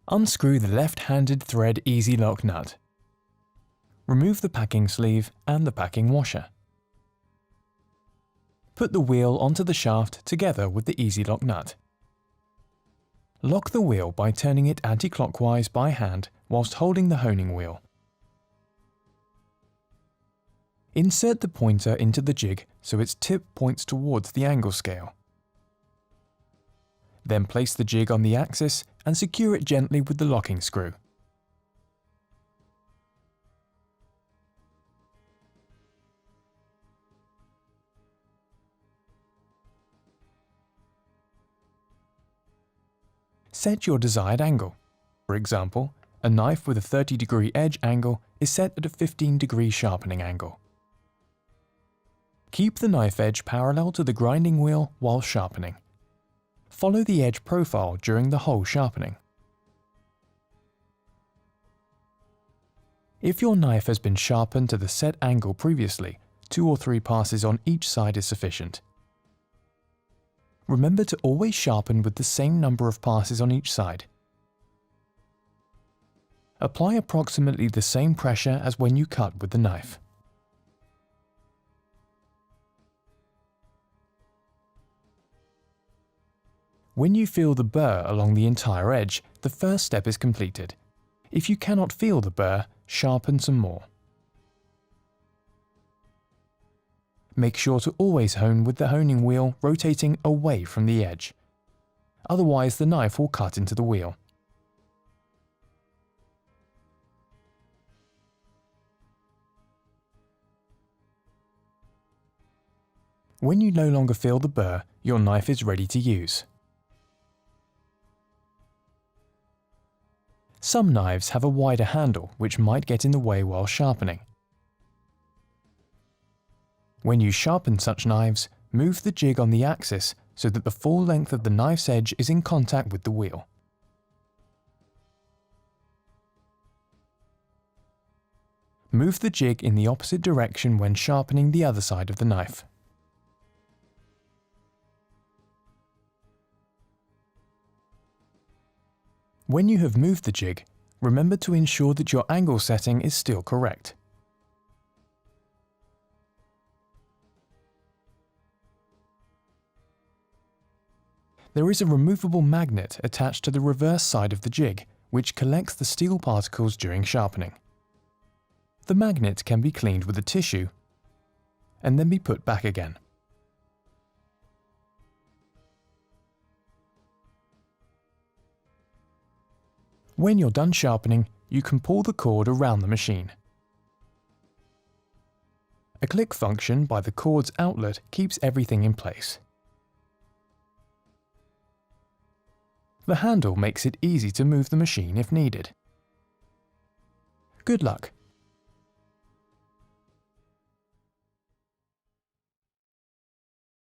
Unscrew the left-handed thread easy lock nut. Remove the packing sleeve and the packing washer. Put the wheel onto the shaft together with the easy lock nut. Lock the wheel by turning it anti-clockwise by hand whilst holding the honing wheel. Insert the pointer into the jig so its tip points towards the angle scale. Then place the jig on the axis and secure it gently with the locking screw. Set your desired angle. For example, a knife with a 30-degree edge angle is set at a 15-degree sharpening angle. Keep the knife edge parallel to the grinding wheel while sharpening. Follow the edge profile during the whole sharpening. If your knife has been sharpened to the set angle previously, 2 or 3 passes on each side is sufficient. Remember to always sharpen with the same number of passes on each side. Apply approximately the same pressure as when you cut with the knife. When you feel the burr along the entire edge, the first step is completed. If you cannot feel the burr, sharpen some more. Make sure to always hone with the honing wheel rotating away from the edge. Otherwise, the knife will cut into the wheel. When you no longer feel the burr, your knife is ready to use. Some knives have a wider handle which might get in the way while sharpening. When you sharpen such knives, move the jig on the axis so that the full length of the knife's edge is in contact with the wheel. Move the jig in the opposite direction when sharpening the other side of the knife. When you have moved the jig, remember to ensure that your angle setting is still correct. There is a removable magnet attached to the reverse side of the jig, which collects the steel particles during sharpening. The magnet can be cleaned with a tissue and then be put back again. When you're done sharpening, you can pull the cord around the machine. A click function by the cord's outlet keeps everything in place. The handle makes it easy to move the machine if needed. Good luck!